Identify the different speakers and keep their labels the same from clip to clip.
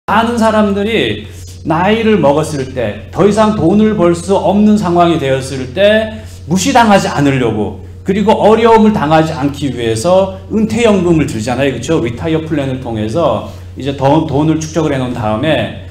Speaker 1: 많은 사람들이 나이를 먹었을 때 더 이상 돈을 벌 수 없는 상황이 되었을 때 무시당하지 않으려고, 그리고 어려움을 당하지 않기 위해서 은퇴연금을 들잖아요. 그렇죠? 리타이어 플랜을 통해서 이제 돈을 축적을 해놓은 다음에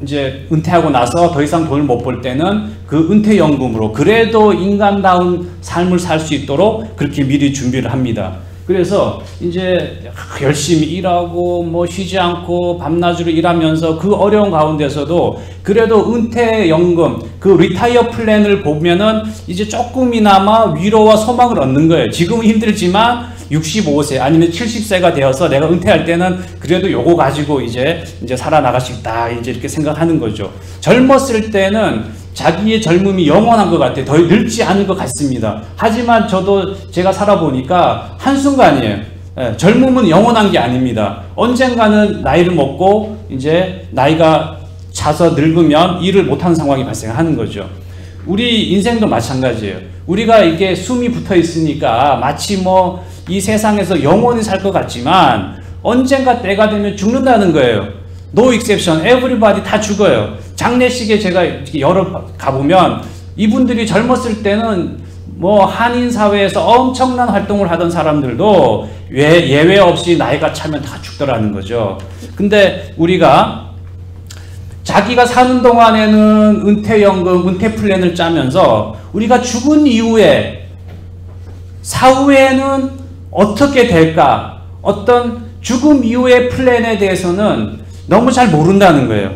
Speaker 1: 이제 은퇴하고 나서 더 이상 돈을 못 벌 때는 그 은퇴연금으로 그래도 인간다운 삶을 살 수 있도록 그렇게 미리 준비를 합니다. 그래서 이제 열심히 일하고 뭐 쉬지 않고 밤낮으로 일하면서 그 어려운 가운데서도 그래도 은퇴연금 그 리타이어 플랜을 보면은 이제 조금이나마 위로와 소망을 얻는 거예요. 지금은 힘들지만 65세 아니면 70세가 되어서 내가 은퇴할 때는 그래도 요거 가지고 이제 살아나갈 수 있다, 이제 이렇게 생각하는 거죠. 젊었을 때는 자기의 젊음이 영원한 것 같아요. 더 늙지 않은 것 같습니다. 하지만 제가 살아보니까 한순간이에요. 젊음은 영원한 게 아닙니다. 언젠가는 나이를 먹고 이제 나이가 차서 늙으면 일을 못하는 상황이 발생하는 거죠. 우리 인생도 마찬가지예요. 우리가 이렇게 숨이 붙어 있으니까 마치 뭐 이 세상에서 영원히 살 것 같지만 언젠가 때가 되면 죽는다는 거예요. No exception. Everybody 다 죽어요. 장례식에 제가 여러 가보면 이분들이 젊었을 때는 뭐 한인사회에서 엄청난 활동을 하던 사람들도 예외 없이 나이가 차면 다 죽더라는 거죠. 근데 우리가 자기가 사는 동안에는 은퇴연금, 은퇴플랜을 짜면서 우리가 죽은 이후에 사후에는 어떻게 될까? 어떤 죽음 이후의 플랜에 대해서는 너무 잘 모른다는 거예요.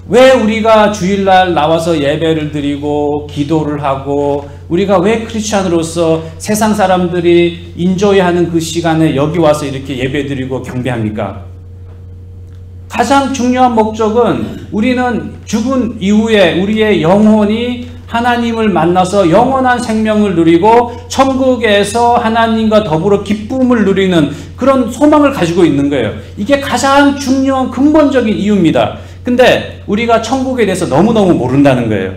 Speaker 1: 왜 우리가 주일날 나와서 예배를 드리고 기도를 하고 우리가 왜 크리스찬으로서 세상 사람들이 인조이하는 그 시간에 여기 와서 이렇게 예배 드리고 경배합니까? 가장 중요한 목적은 우리는 죽은 이후에 우리의 영혼이 하나님을 만나서 영원한 생명을 누리고 천국에서 하나님과 더불어 기쁨을 누리는 그런 소망을 가지고 있는 거예요. 이게 가장 중요한 근본적인 이유입니다. 근데 우리가 천국에 대해서 너무너무 모른다는 거예요.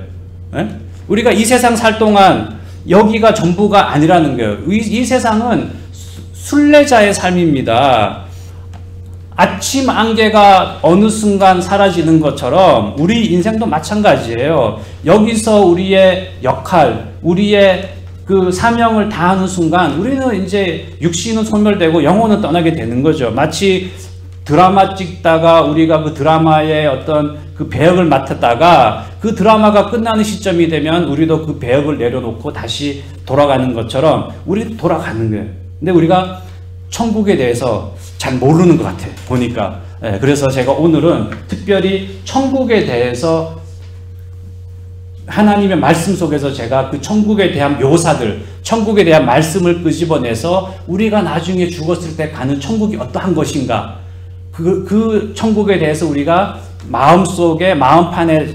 Speaker 1: 네? 우리가 이 세상 살 동안 여기가 전부가 아니라는 거예요. 이 세상은 순례자의 삶입니다. 아침 안개가 어느 순간 사라지는 것처럼 우리 인생도 마찬가지예요. 여기서 우리의 역할, 우리의 그 사명을 다하는 순간 우리는 이제 육신은 소멸되고 영혼은 떠나게 되는 거죠. 마치 드라마 찍다가 우리가 그 드라마의 어떤 그 배역을 맡았다가 그 드라마가 끝나는 시점이 되면 우리도 그 배역을 내려놓고 다시 돌아가는 것처럼 우리도 돌아가는 거예요. 근데 우리가 천국에 대해서 잘 모르는 것 같아요. 보니까. 그래서 제가 오늘은 특별히 천국에 대해서 하나님의 말씀 속에서 제가 그 천국에 대한 묘사들, 천국에 대한 말씀을 끄집어내서 우리가 나중에 죽었을 때 가는 천국이 어떠한 것인가, 그 천국에 대해서 우리가 마음속에, 마음판에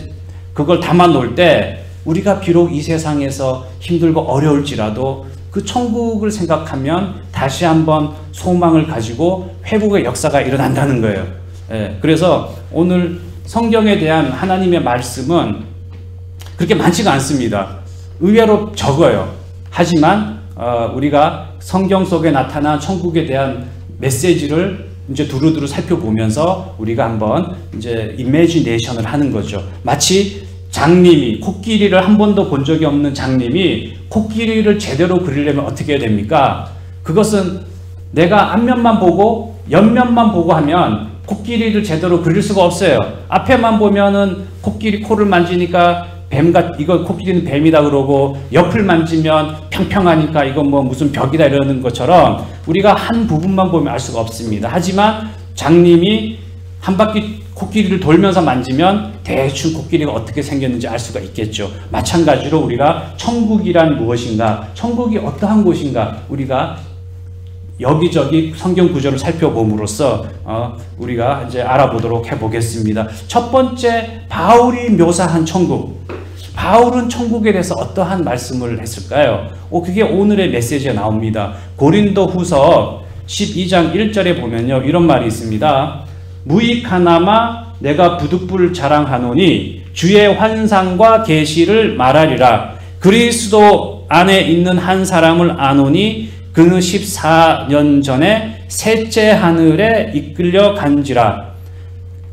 Speaker 1: 그걸 담아 놓을 때 우리가 비록 이 세상에서 힘들고 어려울지라도 그 천국을 생각하면 다시 한번 소망을 가지고 회복의 역사가 일어난다는 거예요. 그래서 오늘 성경에 대한 하나님의 말씀은 그렇게 많지가 않습니다. 의외로 적어요. 하지만 우리가 성경 속에 나타난 천국에 대한 메시지를 이제 두루두루 살펴보면서 우리가 한번 이제 이미지네이션을 하는 거죠. 마치 장님이 코끼리를 한 번도 본 적이 없는 장님이 코끼리를 제대로 그리려면 어떻게 해야 됩니까? 그것은 내가 앞면만 보고 옆면만 보고 하면 코끼리를 제대로 그릴 수가 없어요. 앞에만 보면은 코끼리 코를 만지니까 이거 코끼리는 뱀이다 그러고, 옆을 만지면 평평하니까 이건 뭐 무슨 벽이다 이러는 것처럼 우리가 한 부분만 보면 알 수가 없습니다. 하지만 장님이 한 바퀴 코끼리를 돌면서 만지면 대충 코끼리가 어떻게 생겼는지 알 수가 있겠죠. 마찬가지로 우리가 천국이란 무엇인가, 천국이 어떠한 곳인가 우리가 여기저기 성경 구절을 살펴봄으로써 우리가 이제 알아보도록 해보겠습니다. 첫 번째, 바울이 묘사한 천국. 바울은 천국에 대해서 어떠한 말씀을 했을까요? 그게 오늘의 메시지에 나옵니다. 고린도후서 12장 1절에 보면요, 이런 말이 있습니다. 무익하나마 내가 부득불 자랑하노니 주의 환상과 계시를 말하리라. 그리스도 안에 있는 한 사람을 아노니 그는 14년 전에 셋째 하늘에 이끌려 간지라.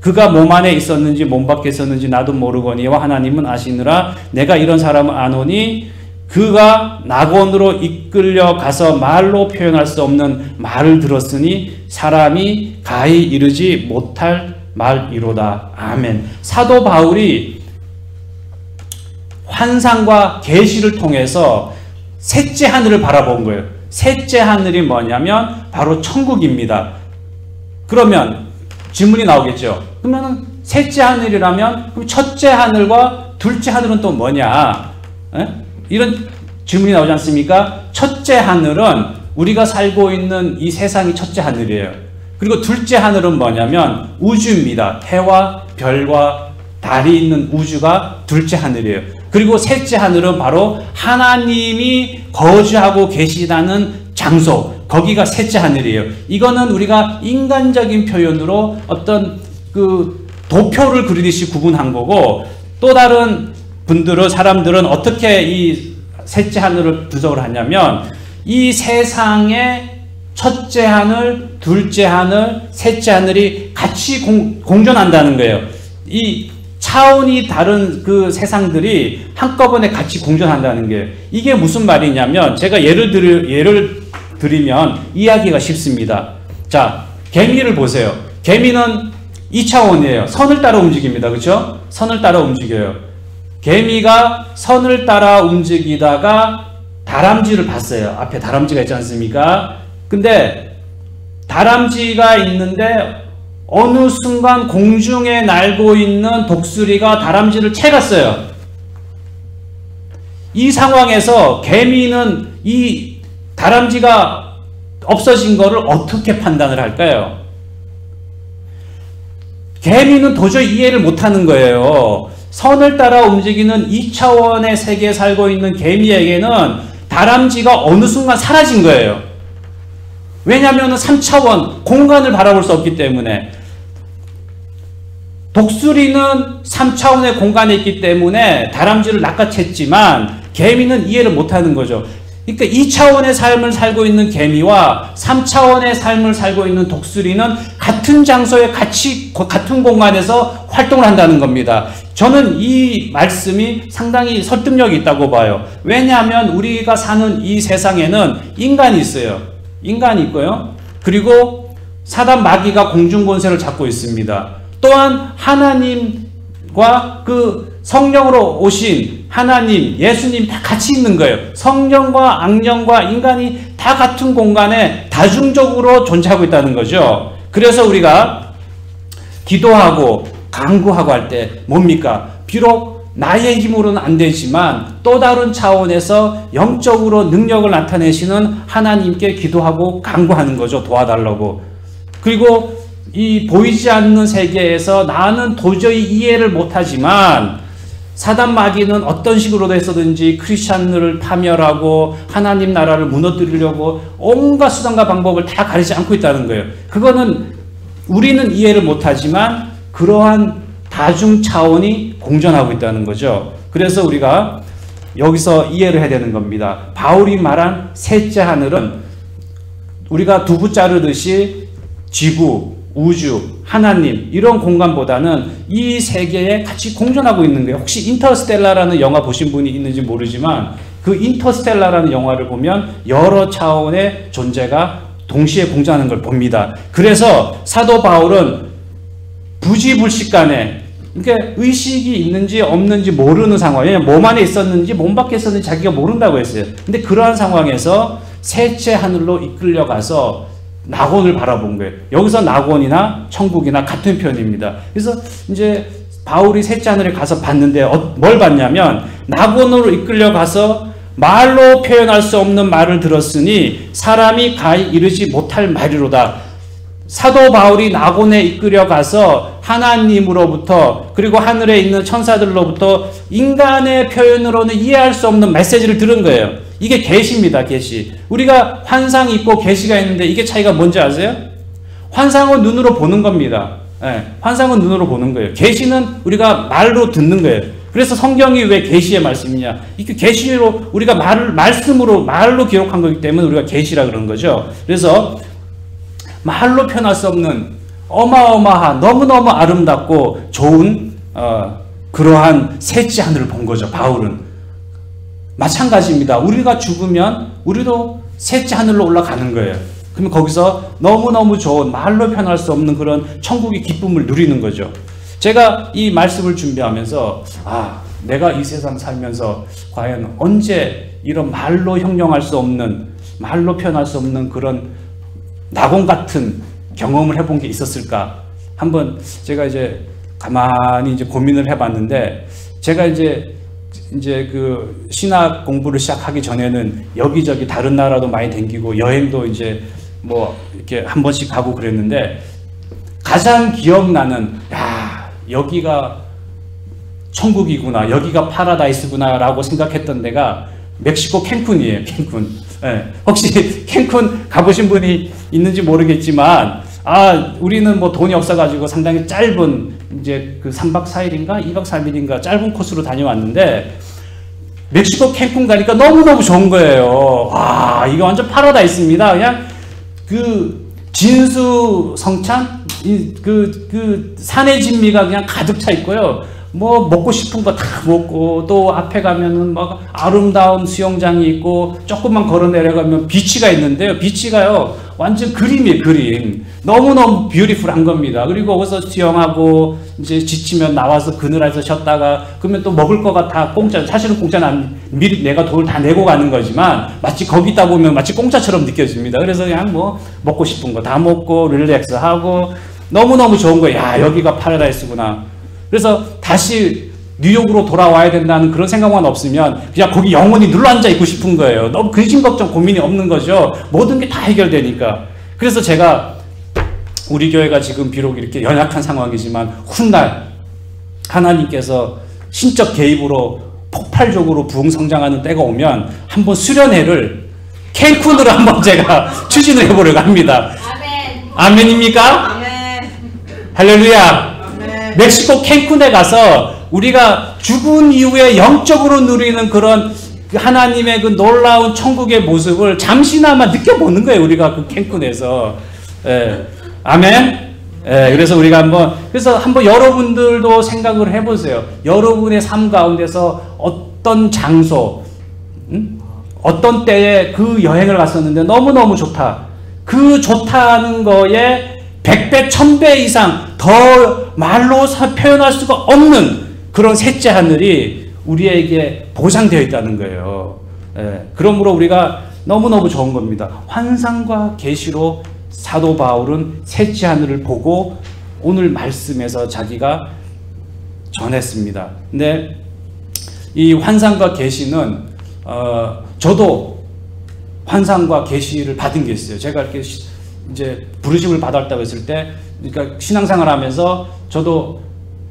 Speaker 1: 그가 몸 안에 있었는지 몸 밖에 있었는지 나도 모르거니와 하나님은 아시느라. 내가 이런 사람을 아노니 그가 낙원으로 이끌려 가서 말로 표현할 수 없는 말을 들었으니 사람이 가히 이르지 못할 말이로다. 아멘. 사도 바울이 환상과 계시를 통해서 셋째 하늘을 바라본 거예요. 셋째 하늘이 뭐냐면 바로 천국입니다. 그러면 질문이 나오겠죠. 그러면 셋째 하늘이라면 그럼 첫째 하늘과 둘째 하늘은 또 뭐냐? 이런 질문이 나오지 않습니까? 첫째 하늘은 우리가 살고 있는 이 세상이 첫째 하늘이에요. 그리고 둘째 하늘은 뭐냐면 우주입니다. 해와 별과 달이 있는 우주가 둘째 하늘이에요. 그리고 셋째 하늘은 바로 하나님이 거주하고 계시다는 장소, 거기가 셋째 하늘이에요. 이거는 우리가 인간적인 표현으로 어떤 그 도표를 그리듯이 구분한 거고, 또 다른 분들은, 사람들은 어떻게 이 셋째 하늘을 분석을 하냐면 이 세상의 첫째 하늘, 둘째 하늘, 셋째 하늘이 같이 공존한다는 거예요. 이 차원이 다른 그 세상들이 한꺼번에 같이 공존한다는 게, 이게 무슨 말이냐면 제가 예를 들이면 이해하기가 쉽습니다. 자, 개미를 보세요. 개미는 2차원이에요. 선을 따라 움직입니다. 그렇죠? 선을 따라 움직여요. 개미가 선을 따라 움직이다가 다람쥐를 봤어요. 앞에 다람쥐가 있지 않습니까? 근데 다람쥐가 있는데 어느 순간 공중에 날고 있는 독수리가 다람쥐를 채갔어요. 이 상황에서 개미는 이 다람쥐가 없어진 거를 어떻게 판단을 할까요? 개미는 도저히 이해를 못하는 거예요. 선을 따라 움직이는 2차원의 세계에 살고 있는 개미에게는 다람쥐가 어느 순간 사라진 거예요. 왜냐하면 3차원 공간을 바라볼 수 없기 때문에. 독수리는 3차원의 공간에 있기 때문에 다람쥐를 낚아챘지만 개미는 이해를 못하는 거죠. 그러니까 2차원의 삶을 살고 있는 개미와 3차원의 삶을 살고 있는 독수리는 같은 장소에 같은 공간에서 활동을 한다는 겁니다. 저는 이 말씀이 상당히 설득력이 있다고 봐요. 왜냐하면 우리가 사는 이 세상에는 인간이 있어요. 인간이 있고요. 그리고 사단 마귀가 공중 권세를 잡고 있습니다. 또한 하나님과 그 성령으로 오신 하나님, 예수님 다 같이 있는 거예요. 성령과 악령과 인간이 다 같은 공간에 다중적으로 존재하고 있다는 거죠. 그래서 우리가 기도하고 간구하고 할 때 뭡니까? 비록 나의 힘으로는 안 되지만 또 다른 차원에서 영적으로 능력을 나타내시는 하나님께 기도하고 간구하는 거죠. 도와달라고. 그리고 이 보이지 않는 세계에서 나는 도저히 이해를 못하지만 사단 마귀는 어떤 식으로도 해서든지 크리스찬들을 파멸하고 하나님 나라를 무너뜨리려고 온갖 수단과 방법을 다 가리지 않고 있다는 거예요. 그거는 우리는 이해를 못하지만 그러한 다중 차원이 공존하고 있다는 거죠. 그래서 우리가 여기서 이해를 해야 되는 겁니다. 바울이 말한 셋째 하늘은 우리가 두부 자르듯이 지구, 우주, 하나님 이런 공간보다는 이 세계에 같이 공존하고 있는 거예요. 혹시 인터스텔라라는 영화 보신 분이 있는지 모르지만 그 인터스텔라라는 영화를 보면 여러 차원의 존재가 동시에 공존하는 걸 봅니다. 그래서 사도 바울은 부지불식간에, 그러니까 의식이 있는지 없는지 모르는 상황, 왜냐하면 몸 안에 있었는지 몸 밖에 있었는지 자기가 모른다고 했어요. 근데 그러한 상황에서 셋째 하늘로 이끌려가서 낙원을 바라본 거예요. 여기서 낙원이나 천국이나 같은 표현입니다. 그래서 이제 바울이 셋째 하늘에 가서 봤는데 뭘 봤냐면 낙원으로 이끌려가서 말로 표현할 수 없는 말을 들었으니 사람이 가히 이르지 못할 말이로다. 사도 바울이 낙원에 이끌려가서 하나님으로부터 그리고 하늘에 있는 천사들로부터 인간의 표현으로는 이해할 수 없는 메시지를 들은 거예요. 이게 계시입니다. 계시. 우리가 환상이 있고 계시가 있는데 이게 차이가 뭔지 아세요? 환상은 눈으로 보는 겁니다. 환상은 눈으로 보는 거예요. 계시는 우리가 말로 듣는 거예요. 그래서 성경이 왜 계시의 말씀이냐? 이게 계시로 우리가 말로 기록한 거기 때문에 우리가 계시라 그러는 거죠. 그래서 말로 표현할 수 없는 어마어마한 너무너무 아름답고 좋은 그러한 셋째 하늘을 본 거죠. 바울은 마찬가지입니다. 우리가 죽으면 우리도 셋째 하늘로 올라가는 거예요. 그러면 거기서 너무너무 좋은 말로 표현할 수 없는 그런 천국의 기쁨을 누리는 거죠. 제가 이 말씀을 준비하면서 내가 이 세상 살면서 과연 언제 이런 말로 형용할 수 없는, 말로 표현할 수 없는 그런 낙원 같은 경험을 해본 게 있었을까? 한번 제가 이제 가만히 이제 고민을 해봤는데, 제가 이제 그 신학 공부를 시작하기 전에는 여기저기 다른 나라도 많이 다니고 여행도 이제 뭐 이렇게 한 번씩 가고 그랬는데, 가장 기억나는, 여기가 천국이구나, 여기가 파라다이스구나 라고 생각했던 데가 멕시코 캔쿤이에요. 캔쿤. 네. 혹시 캔쿤 가보신 분이 있는지 모르겠지만, 우리는 뭐 돈이 없어가지고 상당히 짧은 이제 그 3박 4일인가 2박 3일인가 짧은 코스로 다녀왔는데, 멕시코 캔쿤 가니까 너무너무 좋은 거예요. 와, 이거 완전 파라다이스입니다. 그냥 그 진수 성찬, 그 산의 진미가 그냥 가득 차 있고요. 뭐 먹고 싶은 거 다 먹고, 또 앞에 가면은 막 아름다운 수영장이 있고, 조금만 걸어 내려가면 비치가 있는데요. 비치가요 완전 그림이에요. 그림. 너무너무 뷰티풀한 겁니다. 그리고 거기서 수영하고 이제 지치면 나와서 그늘에서 쉬었다가, 그러면 또 먹을 거가 다 공짜, 사실은 공짜는 아니, 미리 내가 돈을 다 내고 가는 거지만 마치 거기 있다 보면 마치 공짜처럼 느껴집니다. 그래서 그냥 뭐 먹고 싶은 거 다 먹고 릴렉스하고 너무너무 좋은 거예요. 여기가 파라다이스구나. 그래서 다시 뉴욕으로 돌아와야 된다는 그런 생각만 없으면 그냥 거기 영원히 눌러앉아 있고 싶은 거예요. 너무 근심 걱정 고민이 없는 거죠. 모든 게 다 해결되니까. 그래서 제가 우리 교회가 지금 비록 이렇게 연약한 상황이지만 훗날 하나님께서 신적 개입으로 폭발적으로 부흥성장하는 때가 오면 한번 수련회를 캔쿤으로 한번 제가 추진을 해보려고 합니다. 아멘. 아멘입니까? 아멘. 할렐루야. 멕시코 캔쿤에 가서 우리가 죽은 이후에 영적으로 누리는 그런 하나님의 그 놀라운 천국의 모습을 잠시나마 느껴보는 거예요. 우리가 그 캔쿤에서. 아멘. 그래서 우리가 한번 여러분들도 생각을 해보세요. 여러분의 삶 가운데서 어떤 장소, 어떤 때에 그 여행을 갔었는데 너무너무 좋다. 그 좋다는 거에 100배, 1000배 이상 더 말로 표현할 수가 없는 그런 셋째 하늘이 우리에게 보장되어 있다는 거예요. 그러므로 우리가 너무너무 좋은 겁니다. 환상과 계시로 사도 바울은 셋째 하늘을 보고 오늘 말씀에서 자기가 전했습니다. 근데 이 환상과 계시는 저도 환상과 계시를 받은 게 있어요. 제가 이렇게 이제 부르심을 받았다고 했을 때, 그러니까 신앙생활 하면서 저도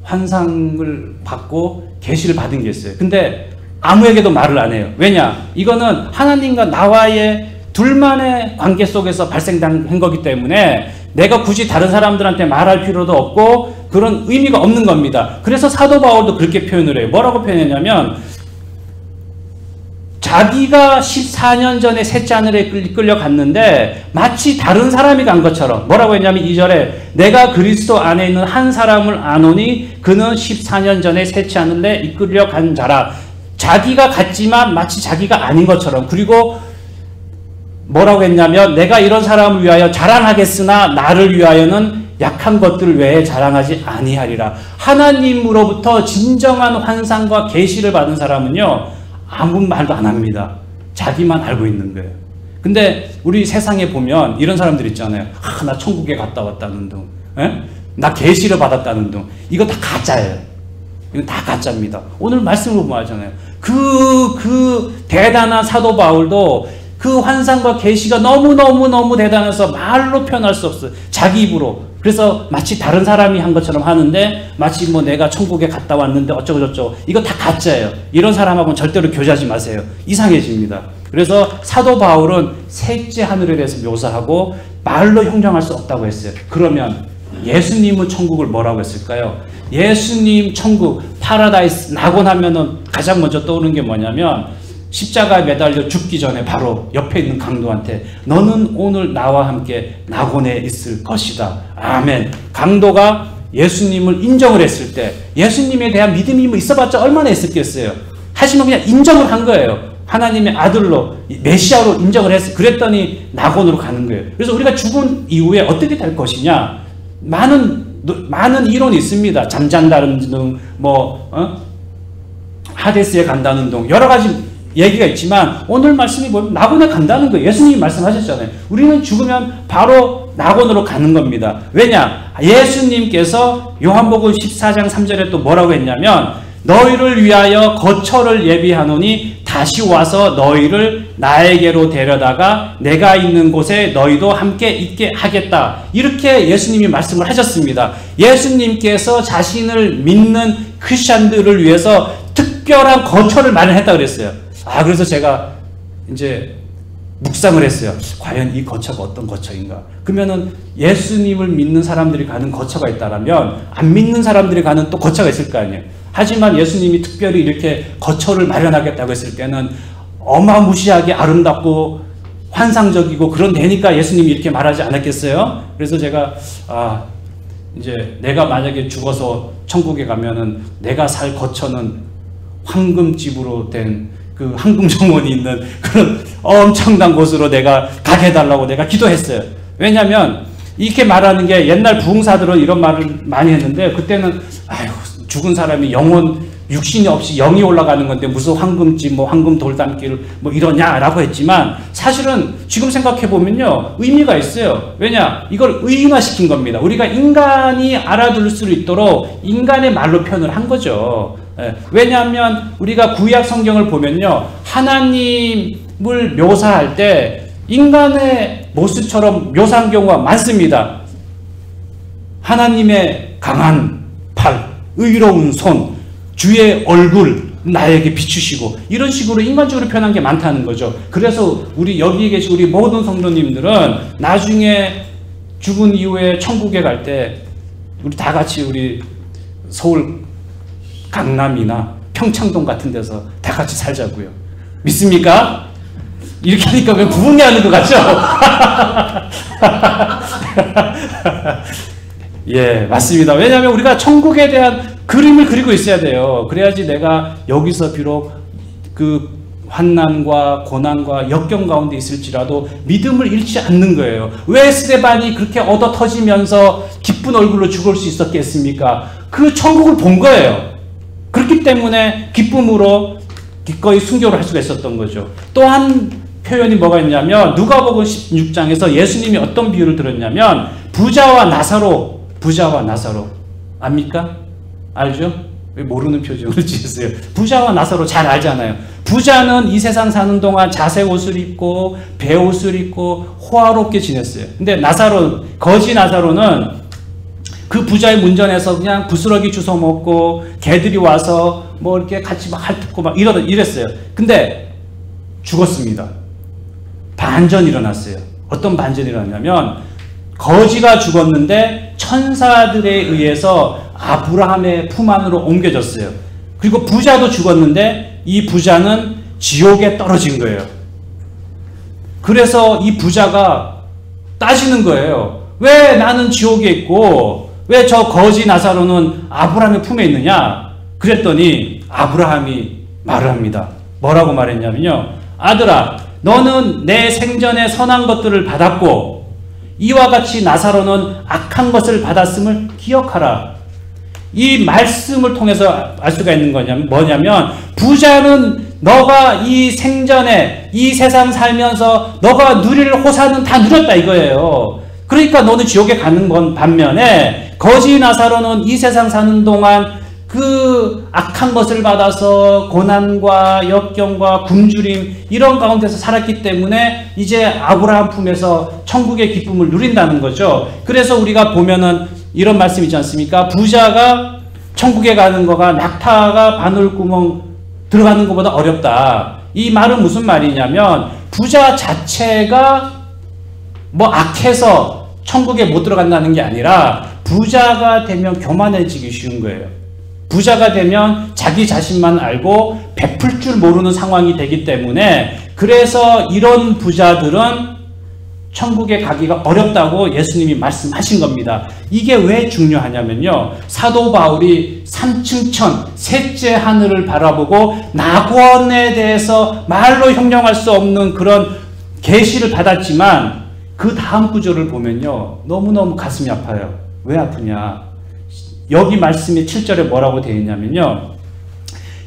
Speaker 1: 환상을 받고 계시를 받은 게 있어요. 근데 아무에게도 말을 안 해요. 왜냐? 이거는 하나님과 나와의 둘만의 관계 속에서 발생한 거기 때문에 내가 굳이 다른 사람들한테 말할 필요도 없고 그런 의미가 없는 겁니다. 그래서 사도 바울도 그렇게 표현을 해요. 뭐라고 표현했냐면, 자기가 14년 전에 셋째 하늘에 이끌려갔는데 마치 다른 사람이 간 것처럼, 뭐라고 했냐면 2절에 내가 그리스도 안에 있는 한 사람을 아노니 그는 14년 전에 셋째 하늘에 이끌려간 자라. 자기가 갔지만 마치 자기가 아닌 것처럼. 그리고 뭐라고 했냐면, 내가 이런 사람을 위하여 자랑하겠으나 나를 위하여는 약한 것들을 외에 자랑하지 아니하리라. 하나님으로부터 진정한 환상과 계시를 받은 사람은요 아무 말도 안 합니다. 자기만 알고 있는 거예요. 근데 우리 세상에 보면 이런 사람들 있잖아요. 나 천국에 갔다 왔다는 둥, 나 계시를 받았다는 둥. 이거 다 가짜예요. 이거 다 가짜입니다. 오늘 말씀으로 보면 알잖아요. 그 대단한 사도 바울도 그 환상과 계시가 너무 대단해서 말로 표현할 수 없어요. 자기 입으로. 그래서 마치 다른 사람이 한 것처럼 하는데, 마치 뭐 내가 천국에 갔다 왔는데 어쩌고저쩌고. 이거 다 가짜예요. 이런 사람하고는 절대로 교제하지 마세요. 이상해집니다. 그래서 사도 바울은 셋째 하늘에 대해서 묘사하고 말로 형용할 수 없다고 했어요. 그러면 예수님은 천국을 뭐라고 했을까요? 예수님 천국, 파라다이스, 낙원 하면은 가장 먼저 떠오르는 게 뭐냐면, 십자가에 매달려 죽기 전에 바로 옆에 있는 강도한테 너는 오늘 나와 함께 낙원에 있을 것이다. 아멘. 강도가 예수님을 인정을 했을 때 예수님에 대한 믿음이 뭐 있어봤자 얼마나 있었겠어요. 하지만 그냥 인정을 한 거예요. 하나님의 아들로 메시아로 인정을 했어요. 그랬더니 낙원으로 가는 거예요. 그래서 우리가 죽은 이후에 어떻게 될 것이냐 많은 이론이 있습니다. 잠잔다는 등 하데스에 간다는 등 여러 가지 얘기가 있지만 오늘 말씀이 뭐냐면 낙원에 간다는 거예요. 예수님이 말씀하셨잖아요. 우리는 죽으면 바로 낙원으로 가는 겁니다. 왜냐? 예수님께서 요한복음 14장 3절에 또 뭐라고 했냐면 너희를 위하여 거처를 예비하노니 다시 와서 너희를 나에게로 데려다가 내가 있는 곳에 너희도 함께 있게 하겠다. 이렇게 예수님이 말씀을 하셨습니다. 예수님께서 자신을 믿는 크리스찬들을 위해서 특별한 거처를 마련했다 그랬어요. 그래서 제가 이제 묵상을 했어요. 과연 이 거처가 어떤 거처인가? 그러면은 예수님을 믿는 사람들이 가는 거처가 있다라면 안 믿는 사람들이 가는 또 거처가 있을 거 아니에요. 하지만 예수님이 특별히 이렇게 거처를 마련하겠다고 했을 때는 어마무시하게 아름답고 환상적이고 그런 데니까 예수님이 이렇게 말하지 않았겠어요? 그래서 제가 이제 내가 만약에 죽어서 천국에 가면은 내가 살 거처는 황금집으로 된 그 황금 정원이 있는 그런 엄청난 곳으로 내가 가게 해달라고 내가 기도했어요. 왜냐하면 이렇게 말하는 게 옛날 부흥사들은 이런 말을 많이 했는데 그때는 죽은 사람이 영혼 육신이 없이 영이 올라가는 건데 무슨 황금집 황금 돌담길 이러냐라고 했지만 사실은 지금 생각해 보면요 의미가 있어요. 왜냐? 이걸 의인화시킨 겁니다. 우리가 인간이 알아들을 수 있도록 인간의 말로 표현을 한 거죠. 왜냐하면 우리가 구약 성경을 보면요 하나님을 묘사할 때 인간의 모습처럼 묘사한 경우가 많습니다. 하나님의 강한 팔, 의로운 손, 주의 얼굴 나에게 비추시고 이런 식으로 인간적으로 표현한 게 많다는 거죠. 그래서 우리 여기 계신 우리 모든 성도님들은 나중에 죽은 이후에 천국에 갈 때 우리 다 같이 우리 서울 강남이나 평창동 같은 데서 다 같이 살자고요. 믿습니까? 이렇게 하니까 왜 부흥해하는 것 같죠? 예, 맞습니다. 왜냐하면 우리가 천국에 대한 그림을 그리고 있어야 돼요. 그래야지 내가 여기서 비록 그 환난과 고난과 역경 가운데 있을지라도 믿음을 잃지 않는 거예요. 왜 스데반이 그렇게 얻어 터지면서 기쁜 얼굴로 죽을 수 있었겠습니까? 그 천국을 본 거예요. 그렇기 때문에 기쁨으로 기꺼이 순교를 할 수가 있었던 거죠. 또 한 표현이 뭐가 있냐면 누가복음 16장에서 예수님이 어떤 비유를 들었냐면 부자와 나사로 압니까? 알죠? 왜 모르는 표정을 지으세요? 부자와 나사로 잘 알잖아요. 부자는 이 세상 사는 동안 자색 옷을 입고 베옷을 입고 호화롭게 지냈어요. 근데 거지 나사로는 그 부자의 문전에서 그냥 부스러기 주워 먹고 개들이 와서 이렇게 같이 핥고 이랬어요. 근데 죽었습니다. 반전이 일어났어요. 어떤 반전이 일어났냐면 거지가 죽었는데 천사들에 의해서 아브라함의 품 안으로 옮겨졌어요. 그리고 부자도 죽었는데 이 부자는 지옥에 떨어진 거예요. 그래서 이 부자가 따지는 거예요. 왜 나는 지옥에 있고 왜 저 거지 나사로는 아브라함의 품에 있느냐? 그랬더니 아브라함이 말을 합니다. 뭐라고 말했냐면요. 아들아, 너는 내 생전에 선한 것들을 받았고 이와 같이 나사로는 악한 것을 받았음을 기억하라. 이 말씀을 통해서 알 수가 있는 거냐면 뭐냐면 부자는 너가 이 생전에 이 세상 살면서 너가 누릴 호사는 다 누렸다 이거예요. 그러니까 너는 지옥에 가는 건 반면에 거지 나사로는 이 세상 사는 동안 그 악한 것을 받아서 고난과 역경과 굶주림 이런 가운데서 살았기 때문에 이제 아브라함 품에서 천국의 기쁨을 누린다는 거죠. 그래서 우리가 보면은 이런 말씀 있지 않습니까? 부자가 천국에 가는 거가 낙타가 바늘구멍 들어가는 것보다 어렵다. 이 말은 무슨 말이냐면 부자 자체가 악해서 천국에 못 들어간다는 게 아니라 부자가 되면 교만해지기 쉬운 거예요. 부자가 되면 자기 자신만 알고 베풀 줄 모르는 상황이 되기 때문에 그래서 이런 부자들은 천국에 가기가 어렵다고 예수님이 말씀하신 겁니다. 이게 왜 중요하냐면요. 사도 바울이 3층 천, 셋째 하늘을 바라보고 낙원에 대해서 말로 형용할 수 없는 그런 계시를 받았지만 그 다음 구절을 보면요. 너무너무 가슴이 아파요. 왜 아프냐. 여기 말씀이 7절에 뭐라고 되어 있냐면요.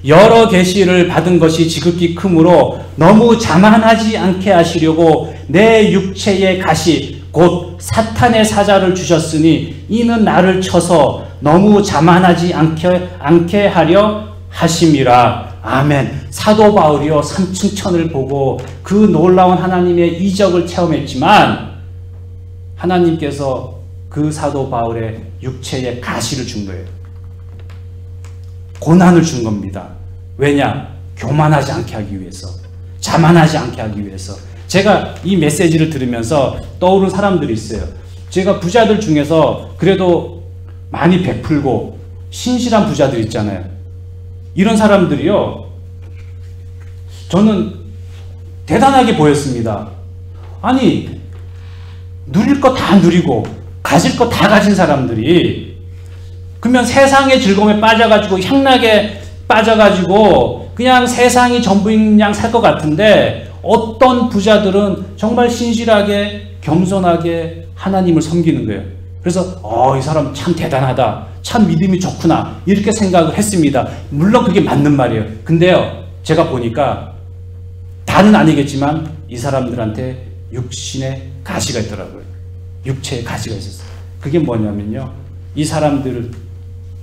Speaker 1: 여러 계시를 받은 것이 지극히 크므로 너무 자만하지 않게 하시려고 내 육체의 가시 곧 사탄의 사자를 주셨으니 이는 나를 쳐서 너무 자만하지 않게 하려 하심이라. 아멘. 사도 바울이요 3층 천을 보고 그 놀라운 하나님의 이적을 체험했지만 하나님께서 그 사도 바울의 육체에 가시를 준 거예요. 고난을 준 겁니다. 왜냐? 교만하지 않게 하기 위해서, 자만하지 않게 하기 위해서. 제가 이 메시지를 들으면서 떠오른 사람들이 있어요. 제가 부자들 중에서 그래도 많이 베풀고 신실한 부자들 있잖아요. 이런 사람들이요, 저는 대단하게 보였습니다. 아니, 누릴 거 다 누리고 가질 거 다 가진 사람들이 그러면 세상의 즐거움에 빠져가지고 향락에 빠져가지고 그냥 세상이 전부인 양 살 것 같은데 어떤 부자들은 정말 신실하게 겸손하게 하나님을 섬기는 거예요. 그래서 이 사람 참 대단하다, 참 믿음이 좋구나 이렇게 생각을 했습니다. 물론 그게 맞는 말이에요. 근데요, 제가 보니까 다는 아니겠지만 이 사람들한테 육신의 가시가 있더라고요. 육체의 가시가 있었어요. 그게 뭐냐면요, 이 사람들을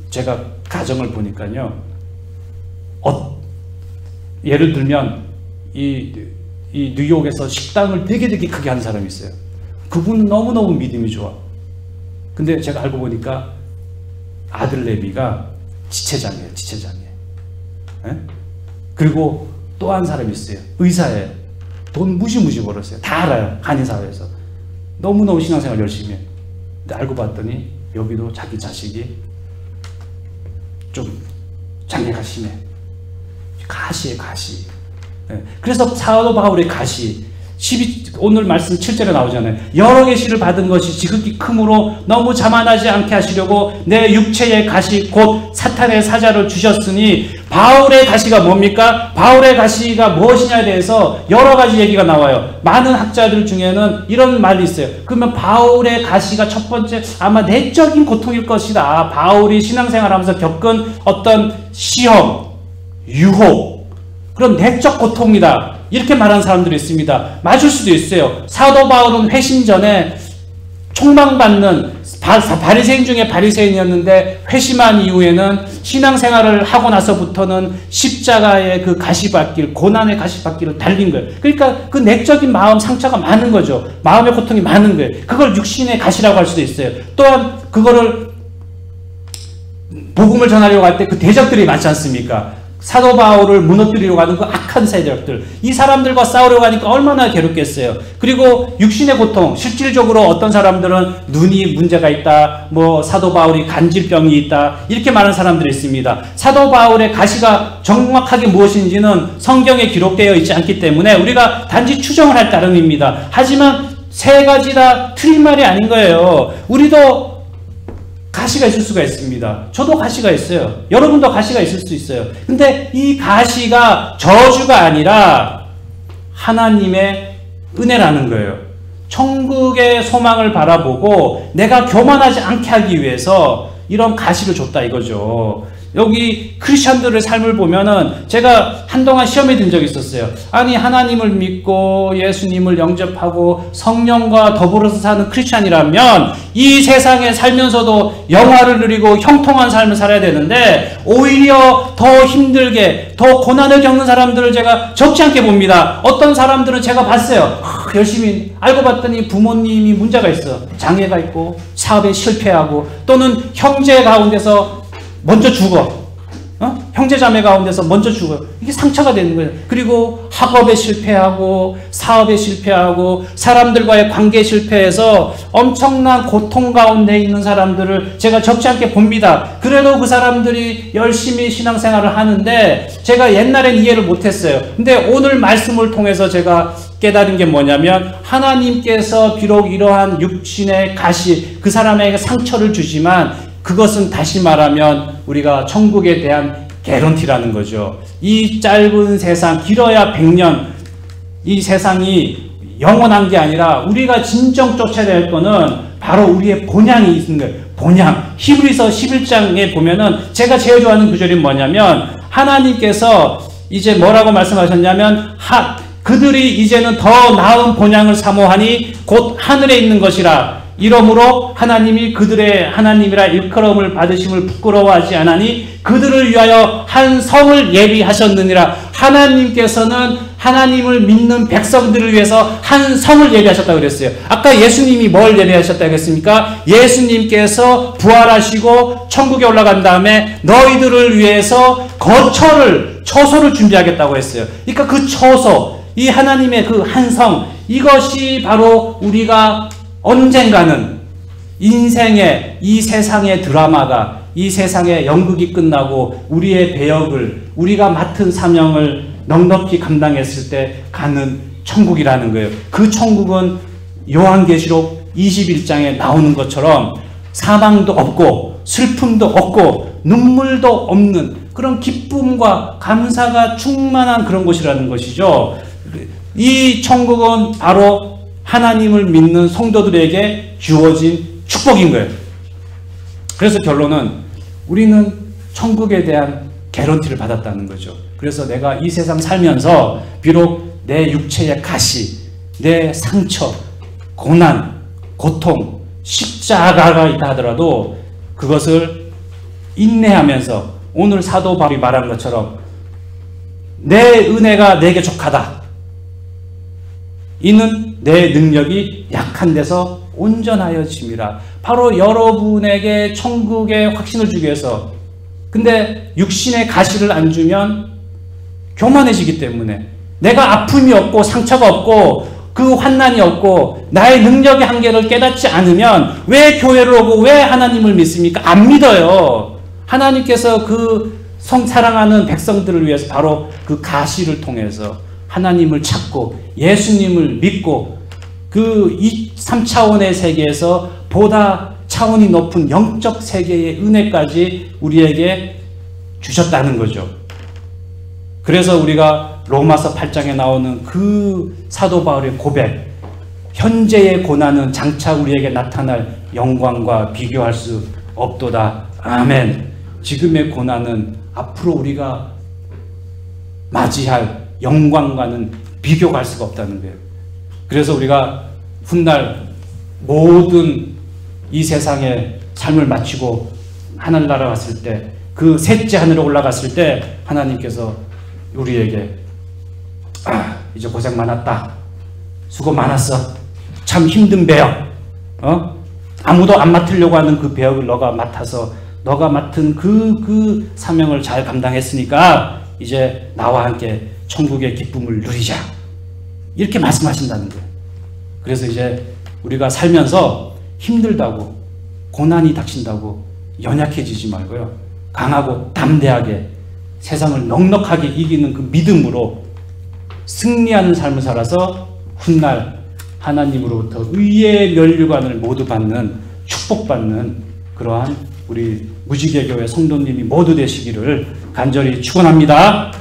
Speaker 1: 제가 가정을 보니까요, 예를 들면 이 뉴욕에서 식당을 되게 크게 한 사람이 있어요. 그분은 너무너무 믿음이 좋아. 근데 제가 알고 보니까 아들 내비가 지체장이에요. 예? 그리고 또 한 사람이 있어요. 의사예요. 돈 무시무시 벌었어요. 다 알아요. 한인사회에서. 너무너무 신앙생활 열심히 해요. 근데 알고 봤더니 여기도 자기 자식이 좀 장애가 심해. 가시에 가시. 네. 그래서 사도 바울의 가시, 오늘 말씀 7절에 나오잖아요. 여러 계시를 받은 것이 지극히 크므로 너무 자만하지 않게 하시려고 내 육체의 가시 곧 사탄의 사자를 주셨으니. 바울의 가시가 뭡니까? 바울의 가시가 무엇이냐에 대해서 여러 가지 얘기가 나와요. 많은 학자들 중에는 이런 말이 있어요. 그러면 바울의 가시가 첫 번째 아마 내적인 고통일 것이다. 바울이 신앙생활하면서 겪은 어떤 시험, 유혹, 그런 내적 고통이다. 이렇게 말하는 사람들이 있습니다. 맞을 수도 있어요. 사도 바울은 회심 전에 총망받는 바리새인 중에 바리새인이었는데 회심한 이후에는 신앙생활을 하고 나서부터는 십자가의 그 가시밭길, 고난의 가시밭길을 달린 거예요. 그러니까 그 내적인 마음 상처가 많은 거죠. 마음의 고통이 많은 거예요. 그걸 육신의 가시라고 할 수도 있어요. 또한 그거를 복음을 전하려고 할 때 그 대적들이 많지 않습니까? 사도 바울을 무너뜨리려고 하는 그 악한 세력들, 이 사람들과 싸우려고 하니까 얼마나 괴롭겠어요. 그리고 육신의 고통, 실질적으로 어떤 사람들은 눈이 문제가 있다, 사도 바울이 간질병이 있다, 이렇게 말하는 사람들이 있습니다. 사도 바울의 가시가 정확하게 무엇인지는 성경에 기록되어 있지 않기 때문에 우리가 단지 추정을 할 따름입니다. 하지만 세 가지 다 틀린 말이 아닌 거예요. 우리도 가시가 있을 수가 있습니다. 저도 가시가 있어요. 여러분도 가시가 있을 수 있어요. 근데 이 가시가 저주가 아니라 하나님의 은혜라는 거예요. 천국의 소망을 바라보고 내가 교만하지 않게 하기 위해서 이런 가시를 줬다 이거죠. 여기 크리스천들의 삶을 보면은 제가 한동안 시험에 든 적이 있었어요. 아니, 하나님을 믿고 예수님을 영접하고 성령과 더불어서 사는 크리스천이라면 이 세상에 살면서도 영화를 누리고 형통한 삶을 살아야 되는데 오히려 더 힘들게, 더 고난을 겪는 사람들을 제가 적지 않게 봅니다. 어떤 사람들은 제가 봤어요. 열심히 알고 봤더니 부모님이 문제가 있어. 장애가 있고 사업에 실패하고 또는 형제 가운데서 먼저 죽어. 형제 자매 가운데서 먼저 죽어요. 이게 상처가 되는 거예요. 그리고 학업에 실패하고 사업에 실패하고 사람들과의 관계에 실패해서 엄청난 고통 가운데 있는 사람들을 제가 적지 않게 봅니다. 그래도 그 사람들이 열심히 신앙생활을 하는데 제가 옛날엔 이해를 못했어요. 근데 오늘 말씀을 통해서 제가 깨달은 게 뭐냐면 하나님께서 비록 이러한 육신의 가시 그 사람에게 상처를 주지만 그것은 다시 말하면 우리가 천국에 대한 개런티라는 거죠. 이 짧은 세상, 길어야 100년, 이 세상이 영원한 게 아니라 우리가 진정 쫓아야 될 거는 바로 우리의 본향이 있는 거예요. 본향. 히브리서 11장에 보면은 제가 제일 좋아하는 구절이 뭐냐면 하나님께서 이제 뭐라고 말씀하셨냐면 그들이 이제는 더 나은 본향을 사모하니 곧 하늘에 있는 것이라. 이러므로 하나님이 그들의 하나님이라 일컬음을 받으심을 부끄러워하지 않으니 그들을 위하여 한 성을 예비하셨느니라. 하나님께서는 하나님을 믿는 백성들을 위해서 한 성을 예비하셨다고 그랬어요. 아까 예수님이 뭘 예비하셨다고 했습니까? 예수님께서 부활하시고 천국에 올라간 다음에 너희들을 위해서 처소를 준비하겠다고 했어요. 그러니까 그 처소, 이 하나님의 그 한 성, 이것이 바로 우리가 언젠가는 인생의 이 세상의 드라마가 이 세상의 연극이 끝나고 우리의 배역을 우리가 맡은 사명을 넉넉히 감당했을 때 가는 천국이라는 거예요. 그 천국은 요한계시록 21장에 나오는 것처럼 사망도 없고 슬픔도 없고 눈물도 없는 그런 기쁨과 감사가 충만한 그런 곳이라는 것이죠. 이 천국은 바로 하나님을 믿는 성도들에게 주어진 축복인 거예요. 그래서 결론은 우리는 천국에 대한 개런티를 받았다는 거죠. 그래서 내가 이 세상 살면서 비록 내 육체의 가시, 내 상처, 고난, 고통, 십자가가 있다 하더라도 그것을 인내하면서 오늘 사도 바울이 말한 것처럼 내 은혜가 내게 족하다. 이는 내 능력이 약한 데서 온전하여짐이라. 바로 여러분에게 천국의 확신을 주기 위해서. 근데 육신의 가시를 안 주면 교만해지기 때문에 내가 아픔이 없고 상처가 없고 그 환난이 없고 나의 능력의 한계를 깨닫지 않으면 왜 교회를 오고 왜 하나님을 믿습니까? 안 믿어요. 하나님께서 그 사랑하는 백성들을 위해서 바로 그 가시를 통해서 하나님을 찾고 예수님을 믿고 그 3차원의 세계에서 보다 차원이 높은 영적 세계의 은혜까지 우리에게 주셨다는 거죠. 그래서 우리가 로마서 8장에 나오는 그 사도 바울의 고백, 현재의 고난은 장차 우리에게 나타날 영광과 비교할 수 없도다. 아멘. 지금의 고난은 앞으로 우리가 맞이할 영광과는 비교가 할 수가 없다는 거예요. 그래서 우리가 훗날 모든 이 세상의 삶을 마치고 하늘나라 갔을 때, 그 셋째 하늘에 올라갔을 때 하나님께서 우리에게 이제 고생 많았다. 수고 많았어. 참 힘든 배역. 아무도 안 맡으려고 하는 그 배역을 너가 맡아서 너가 맡은 그 사명을 잘 감당했으니까 이제 나와 함께 천국의 기쁨을 누리자. 이렇게 말씀하신다는 거예요. 그래서 이제 우리가 살면서 힘들다고 고난이 닥친다고 연약해지지 말고요. 강하고 담대하게 세상을 넉넉하게 이기는 그 믿음으로 승리하는 삶을 살아서 훗날 하나님으로부터 의의 면류관을 모두 받는 축복받는 그러한 우리 무지개 교회 성도님이 모두 되시기를 간절히 축원합니다.